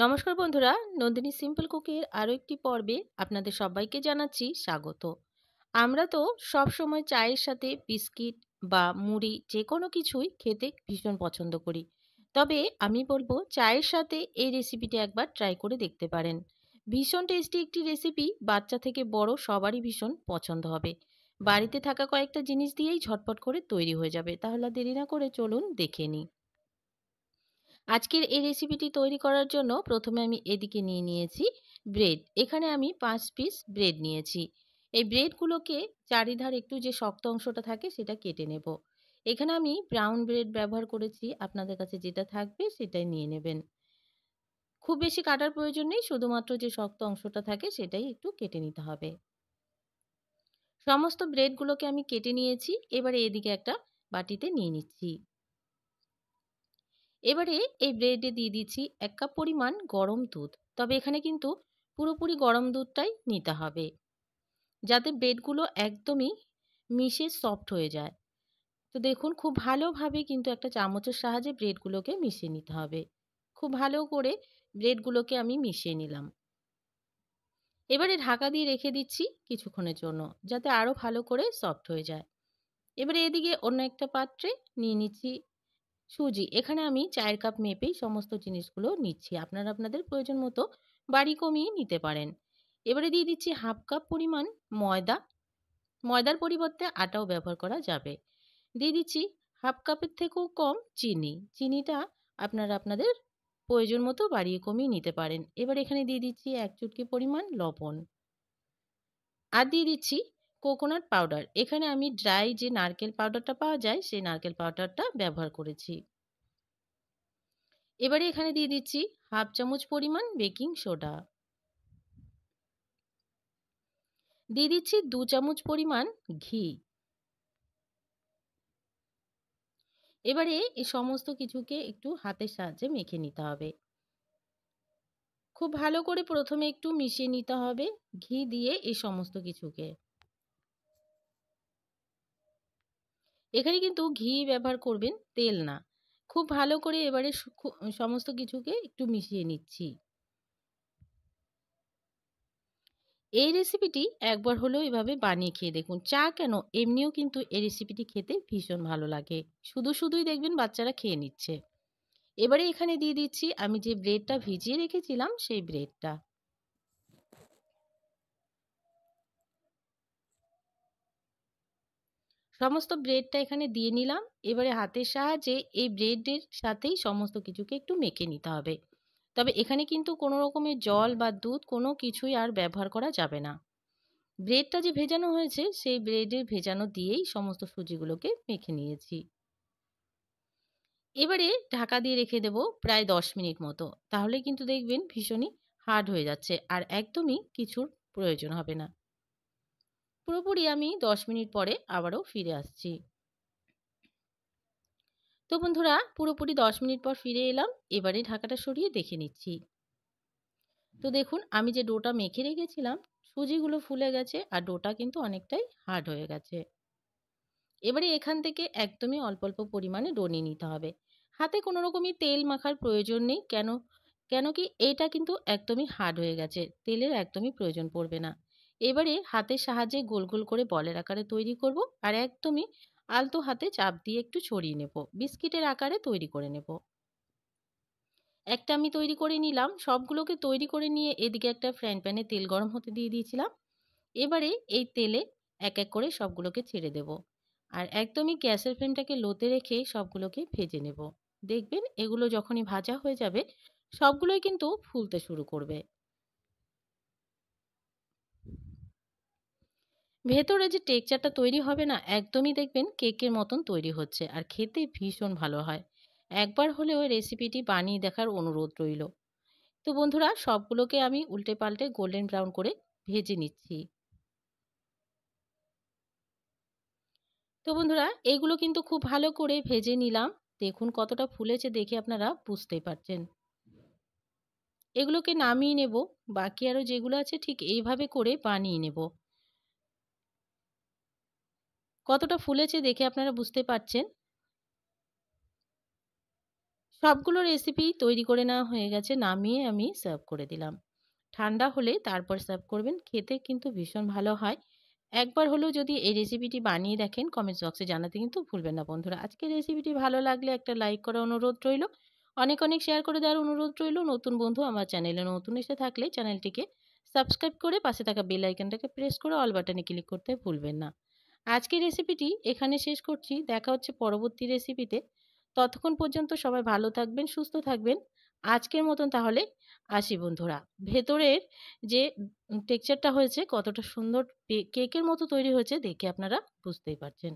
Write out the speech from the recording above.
নমস্কার বন্ধুরা, নন্দিনী সিম্পল কুকের আরও একটি পর্বে আপনাদের সবাইকে জানাচ্ছি স্বাগত। আমরা তো সব সময় চায়ের সাথে বিস্কিট বা মুড়ি যে কোনো কিছুই খেতে ভীষণ পছন্দ করি। তবে আমি বলবো চায়ের সাথে এই রেসিপিটি একবার ট্রাই করে দেখতে পারেন। ভীষণ টেস্টি একটি রেসিপি, বাচ্চা থেকে বড় সবারই ভীষণ পছন্দ হবে। বাড়িতে থাকা কয়েকটা জিনিস দিয়েই ঝটপট করে তৈরি হয়ে যাবে। তাহলে আর দেরি না করে চলুন দেখে নিই। আজকের এই রেসিপিটি তৈরি করার জন্য প্রথমে আমি এদিকে নিয়ে নিয়েছি ব্রেড। এখানে আমি 5 পিস ব্রেড নিয়েছি। এই ব্রেডগুলোকে চারিধার একটু যে শক্ত অংশটা থাকে সেটা কেটে নেব। এখানে আমি ব্রাউন ব্রেড ব্যবহার করেছি। আপনাদের কাছে যেটা থাকবে সেটাই নিয়ে নেবেন। খুব বেশি কাটার প্রয়োজন নেই, শুধুমাত্র যে শক্ত অংশটা থাকে সেটাই একটু কেটে নিতে হবে। সমস্ত ব্রেডগুলোকে আমি কেটে নিয়েছি। এবারে এদিকে একটা বাটিতে নিয়ে নিচ্ছি। এবারে এই ব্রেডে দিয়ে দিচ্ছি 1 কাপ পরিমাণ গরম দুধ। তবে এখানে কিন্তু পুরোপুরি গরম দুধটাই নিতে হবে, যাতে ব্রেডগুলো একদমই মিশে সফট হয়ে যায়। তো দেখুন, খুব ভালোভাবে কিন্তু একটা চামচের সাহায্যে ব্রেডগুলোকে মিশিয়ে নিতে হবে। খুব ভালো করে ব্রেডগুলোকে আমি মিশিয়ে নিলাম। এবারে ঢাকা দিয়ে রেখে দিচ্ছি কিছুক্ষণের জন্য, যাতে আরও ভালো করে সফট হয়ে যায়। এবারে এদিকে অন্য একটা পাত্রে নিয়ে নিচ্ছি সুজি। এখানে আমি 4 কাপ মেপেই সমস্ত জিনিসগুলো নিচ্ছি। আপনারা আপনাদের প্রয়োজন মতো বাড়ি কমিয়ে নিতে পারেন। এবারে দিয়ে দিচ্ছি হাফ কাপ পরিমাণ ময়দা। ময়দার পরিবর্তে আটাও ব্যবহার করা যাবে। দিয়ে দিচ্ছি হাফ কাপের থেকেও কম চিনি। চিনিটা আপনারা আপনাদের প্রয়োজন মতো বাড়িয়ে কমিয়ে নিতে পারেন। এবার এখানে দিয়ে দিচ্ছি 1 চুটকি পরিমাণ লবণ। আর দিয়ে দিচ্ছি কোকোনাট পাউডার। এখানে আমি ড্রাই যে নারকেল পাউডারটা পাওয়া যায় সেই নারকেল পাউডারটা ব্যবহার করেছি। এবারে এখানে দিয়ে দিচ্ছি হাফ চামচ পরিমাণ বেকিং সোডা। দিয়ে দিচ্ছি 2 চামচ পরিমাণ ঘি। এবারে এই সমস্ত কিছুকে একটু হাতের সাহায্যে মেখে নিতে হবে। খুব ভালো করে প্রথমে একটু মিশিয়ে নিতে হবে ঘি দিয়ে এই সমস্ত কিছুকে। এখানে কিন্তু ঘি ব্যবহার করবেন, তেল না। খুব ভালো করে এবারে সমস্ত কিছুকে একটু মিশিয়ে নিচ্ছি। এই রেসিপিটি একবার হলেও এভাবে বানিয়ে খেয়ে দেখুন। চা কেন, এমনিও কিন্তু এই রেসিপিটি খেতে ভীষণ ভালো লাগে। শুধুই দেখবেন বাচ্চারা খেয়ে নিচ্ছে। এবারে এখানে দিয়ে দিচ্ছি আমি যে ব্রেডটা ভিজিয়ে রেখেছিলাম সেই ব্রেডটা। সমস্ত ব্রেডটা এখানে দিয়ে নিলাম। এবারে হাতের সাহায্যে এই ব্রেডের সাথেই সমস্ত কিছুকে একটু মেখে নিতে হবে। তবে এখানে কিন্তু কোনো রকমের জল বা দুধ কোনো কিছুই আর ব্যবহার করা যাবে না। ব্রেডটা যে ভেজানো হয়েছে সেই ব্রেডের ভেজানো দিয়েই সমস্ত সুজিগুলোকে মেখে নিয়েছি। এবারে ঢাকা দিয়ে রেখে দেব প্রায় 10 মিনিট মতো। তাহলে কিন্তু দেখবেন ভীষণই হার্ড হয়ে যাচ্ছে আর একদমই কিছুর প্রয়োজন হবে না। পুরোপুরি আমি 10 মিনিট পরে আবারও ফিরে আসছি। তো বন্ধুরা, পুরোপুরি 10 মিনিট পর ফিরে এলাম। এবারে ঢাকাটা সরিয়ে দেখে নিচ্ছি। তো দেখুন, আমি যে ডোটা মেখে রেখেছিলাম সুজিগুলো ফুলে গেছে আর ডোটা কিন্তু অনেকটাই হার্ড হয়ে গেছে। এবারে এখান থেকে একদমই অল্প অল্প পরিমাণে ডো নিয়ে নিতে হবে। হাতে কোনো রকমই তেল মাখার প্রয়োজন নেই। কেন কেন কি এটা কিন্তু একদমই হার্ড হয়ে গেছে, তেলের একদমই প্রয়োজন পড়বে না। এবারে হাতের সাহায্যে গোল গোল করে বলের আকারে তৈরি করব আর একদমই আলতো হাতে চাপ দিয়ে একটু ছড়িয়ে নেব, বিস্কিটের আকারে তৈরি করে নেব। একটা আমি তৈরি করে নিলাম। সবগুলোকে তৈরি করে নিয়ে এদিকে একটা ফ্রাইং প্যানে তেল গরম হতে দিয়ে দিয়েছিলাম। এবারে এই তেলে এক এক করে সবগুলোকে ছেড়ে দেব আর একদমই গ্যাসের ফ্লেমটাকে লোতে রেখে সবগুলোকে ভেজে নেব। দেখবেন এগুলো যখনই ভাজা হয়ে যাবে সবগুলোই কিন্তু ফুলতে শুরু করবে। ভেতরে যে টেক্সচারটা তৈরি হবে না, একদমই দেখবেন কেকের মতন তৈরি হচ্ছে আর খেতে ভীষণ ভালো হয়। একবার হলেও রেসিপিটি বানিয়ে দেখার অনুরোধ রইল। তো বন্ধুরা, সবগুলোকে আমি উল্টে পাল্টে গোল্ডেন ব্রাউন করে ভেজে নিচ্ছি। তো বন্ধুরা, এগুলো কিন্তু খুব ভালো করে ভেজে নিলাম। দেখুন কতটা ফুলেছে, দেখে আপনারা বুঝতেই পারছেন। এগুলোকে নামিয়ে নেব। বাকি আরও যেগুলো আছে ঠিক এইভাবে করে বানিয়ে নেব। কতটা ফুলেছে দেখে আপনারা বুঝতে পারছেন। সবগুলো রেসিপি তৈরি করে নেওয়া হয়ে গেছে। নামিয়ে আমি সার্ভ করে দিলাম। ঠান্ডা হলে তারপর সার্ভ করবেন। খেতে কিন্তু ভীষণ ভালো হয়। একবার হলেও যদি এই রেসিপিটি বানিয়ে দেখেন কমেন্টস বক্সে জানাতে কিন্তু ভুলবেন না বন্ধুরা। আজকের রেসিপিটি ভালো লাগলে একটা লাইক করার অনুরোধ রইল। অনেক, অনেক শেয়ার করে দেওয়ার অনুরোধ রইল। নতুন বন্ধু আমার চ্যানেলে নতুন এসে থাকলে চ্যানেলটিকে সাবস্ক্রাইব করে পাশে থাকা বেল আইকনটাকে প্রেস করে অল বাটনে ক্লিক করতে ভুলবেন না। আজকের রেসিপিটি এখানে শেষ করছি। দেখা হচ্ছে পরবর্তী রেসিপিতে। ততক্ষণ পর্যন্ত সবাই ভালো থাকবেন, সুস্থ থাকবেন। আজকের মতন তাহলে আসি বন্ধুরা। ভেতরের যে টেক্সচারটা হয়েছে কতটা সুন্দর কেকের মতো তৈরি হয়েছে দেখে আপনারা বুঝতেই পারছেন।